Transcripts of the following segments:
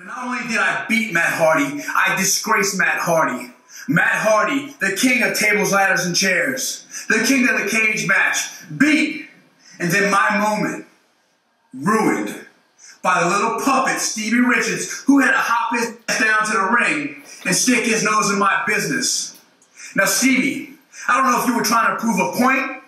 Not only did I beat Matt Hardy, I disgraced Matt Hardy. Matt Hardy, the king of tables, ladders, and chairs. The king of the cage match. Beat. And then my moment. Ruined. By the little puppet, Stevie Richards, who had to hop his ass down to the ring and stick his nose in my business. Now, Stevie, I don't know if you were trying to prove a point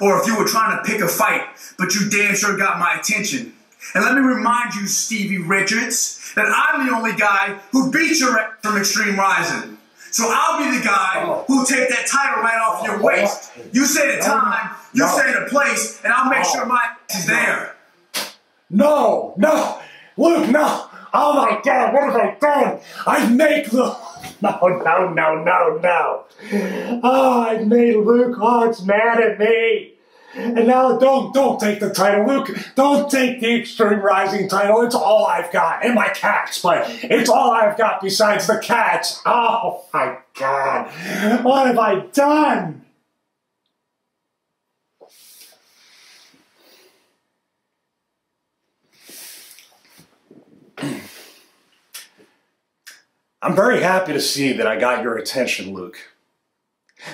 or if you were trying to pick a fight, but you damn sure got my attention. And let me remind you, Stevie Richards, that I'm the only guy who beat your ass from Extreme Rising. So I'll be the guy who'll take that title right off your waist. You say the time, you say the place, and I'll make sure my ass is there. No, Luke, no. Oh my God, what have I done? I've made Luke. No. Oh, I've made Luke Hawx mad at me. And now don't take the title, Luke. Don't take the Extreme Rising title. It's all I've got. And my cats, but it's all I've got besides the cats. Oh my God. What have I done? I'm very happy to see that I got your attention, Luke.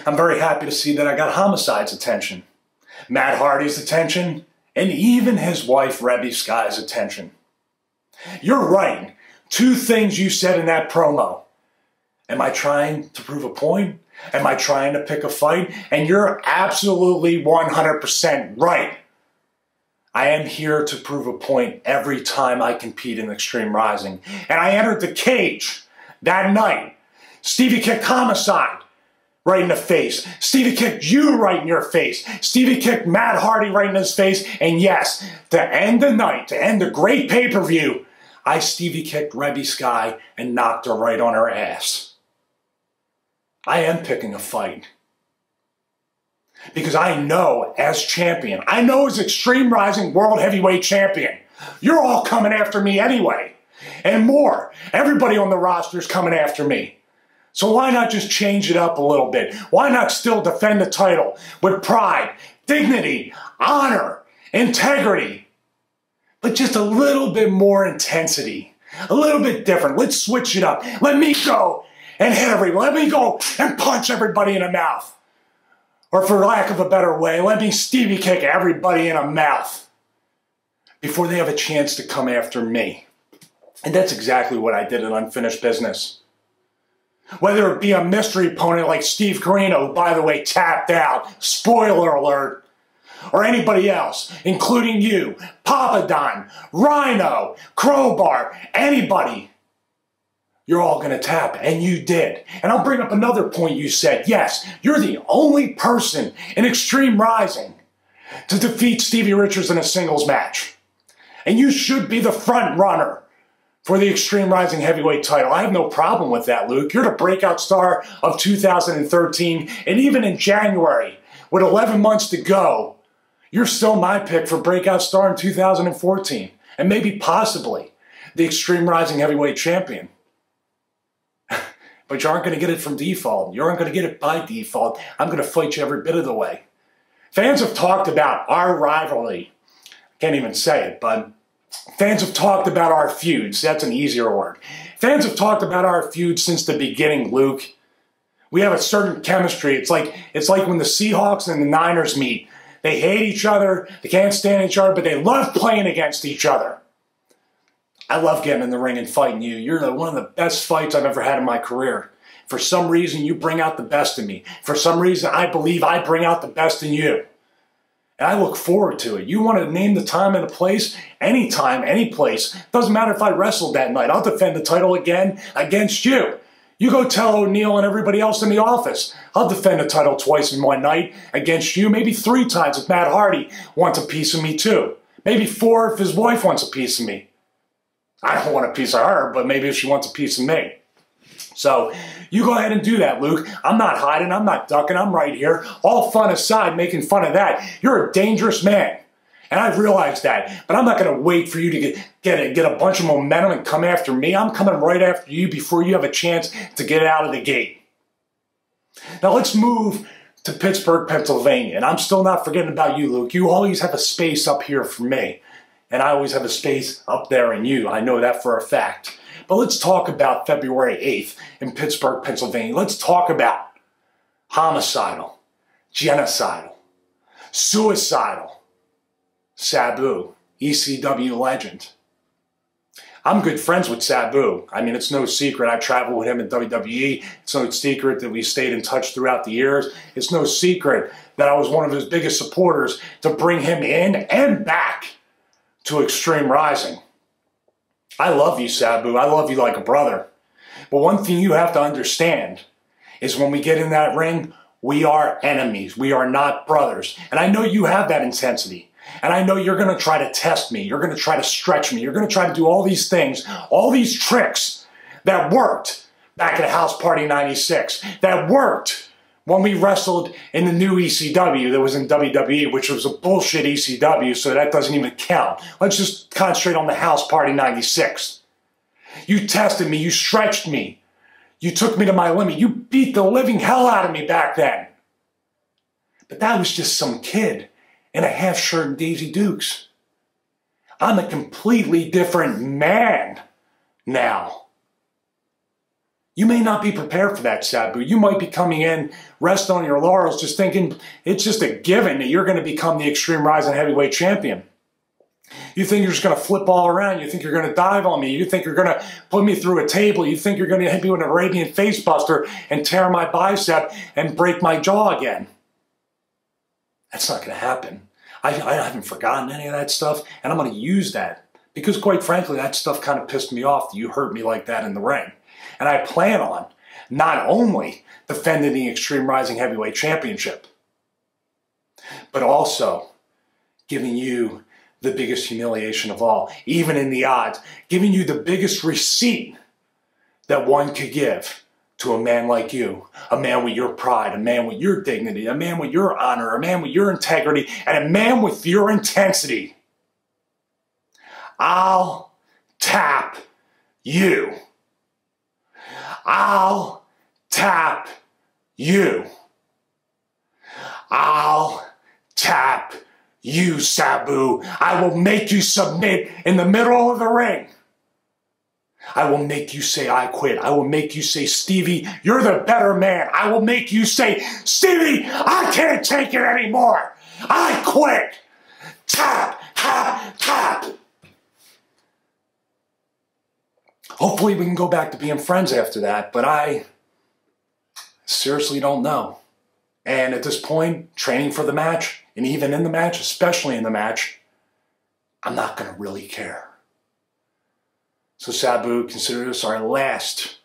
I'm very happy to see that I got Homicide's attention, Matt Hardy's attention, and even his wife, Rebby Sky's attention. You're right. Two things you said in that promo. Am I trying to prove a point? Am I trying to pick a fight? And you're absolutely 100% right. I am here to prove a point every time I compete in Extreme Rising. And I entered the cage that night. Stevie kicked Homicide right in the face. Stevie kicked you right in your face. Stevie kicked Matt Hardy right in his face. And yes, to end the night, to end the great pay-per-view, I Stevie kicked Rebby Sky and knocked her right on her ass. I am picking a fight. Because I know as champion, I know as Extreme Rising World Heavyweight Champion, you're all coming after me anyway. And more, everybody on the roster is coming after me. So why not just change it up a little bit? Why not still defend the title with pride, dignity, honor, integrity, but just a little bit more intensity, a little bit different. Let's switch it up. Let me go and hit everyone. Let me go and punch everybody in the mouth. Or for lack of a better way, let me Stevie kick everybody in the mouth before they have a chance to come after me. And that's exactly what I did in Unfinished Business. Whether it be a mystery opponent like Steve Corino, who, by the way, tapped out, spoiler alert, or anybody else, including you, Papa Don, Rhino, Crowbar, anybody, you're all going to tap, and you did. And I'll bring up another point you said. Yes, you're the only person in Extreme Rising to defeat Stevie Richards in a singles match. And you should be the front runner for the Extreme Rising Heavyweight title. I have no problem with that, Luke. You're the breakout star of 2013, and even in January, with 11 months to go, you're still my pick for breakout star in 2014, and maybe possibly the Extreme Rising Heavyweight Champion. But you aren't going to get it from default. You aren't going to get it by default. I'm going to fight you every bit of the way. Fans have talked about our rivalry. I can't even say it, but fans have talked about our feuds. That's an easier word. Fans have talked about our feuds since the beginning, Luke. We have a certain chemistry. It's like when the Seahawks and the Niners meet. They hate each other. They can't stand each other, but they love playing against each other. I love getting in the ring and fighting you. You're one of the best fights I've ever had in my career. For some reason, you bring out the best in me. For some reason, I believe I bring out the best in you. And I look forward to it. You want to name the time and the place? Anytime, any place. Doesn't matter if I wrestled that night. I'll defend the title again against you. You go tell O'Neal and everybody else in the office. I'll defend the title twice in one night against you. Maybe 3 times if Matt Hardy wants a piece of me too. Maybe 4 if his wife wants a piece of me. I don't want a piece of her, but maybe if she wants a piece of me. So, you go ahead and do that, Luke. I'm not hiding, I'm not ducking, I'm right here. All fun aside, making fun of that. You're a dangerous man. And I've realized that. But I'm not going to wait for you to get a bunch of momentum and come after me. I'm coming right after you before you have a chance to get out of the gate. Now let's move to Pittsburgh, Pennsylvania. And I'm still not forgetting about you, Luke. You always have a space up here for me. And I always have a space up there in you. I know that for a fact. But let's talk about February 8th in Pittsburgh, Pennsylvania. Let's talk about homicidal, genocidal, suicidal Sabu, ECW legend. I'm good friends with Sabu. I mean, it's no secret. I traveled with him in WWE. It's no secret that we stayed in touch throughout the years. It's no secret that I was one of his biggest supporters to bring him in and back to Extreme Rising. I love you, Sabu. I love you like a brother. But one thing you have to understand is when we get in that ring, we are enemies. We are not brothers. And I know you have that intensity. And I know you're going to try to test me. You're going to try to stretch me. You're going to try to do all these things, all these tricks that worked back at House Party 96, that worked when we wrestled in the new ECW that was in WWE, which was a bullshit ECW, so that doesn't even count. Let's just concentrate on the House Party 96. You tested me. You stretched me. You took me to my limit. You beat the living hell out of me back then. But that was just some kid in a half shirt and Daisy Dukes. I'm a completely different man now. You may not be prepared for that, Sabu. You might be coming in, rest on your laurels, just thinking it's just a given that you're going to become the Extreme Rising Heavyweight Champion. You think you're just going to flip all around. You think you're going to dive on me. You think you're going to put me through a table. You think you're going to hit me with an Arabian face buster and tear my bicep and break my jaw again. That's not going to happen. I haven't forgotten any of that stuff, and I'm going to use that because, quite frankly, that stuff kind of pissed me off that you hurt me like that in the ring. And I plan on not only defending the Extreme Rising Heavyweight Championship, but also giving you the biggest humiliation of all, even in the odds, giving you the biggest receipt that one could give to a man like you, a man with your pride, a man with your dignity, a man with your honor, a man with your integrity, and a man with your intensity. I'll tap you. I'll tap you. I'll tap you, Sabu. I will make you submit in the middle of the ring. I will make you say, I quit. I will make you say, Stevie, you're the better man. I will make you say, Stevie, I can't take it anymore. I quit. Tap, tap, tap. Hopefully we can go back to being friends after that, but I seriously don't know. And at this point, training for the match, and even in the match, especially in the match, I'm not going to really care. So Sabu, consider this our last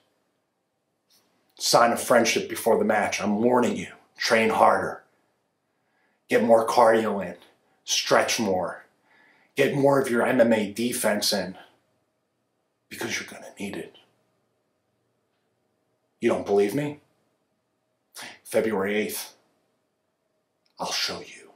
sign of friendship before the match. I'm warning you, train harder. Get more cardio in. Stretch more. Get more of your MMA defense in. Because you're going to need it. You don't believe me? February 8th, I'll show you.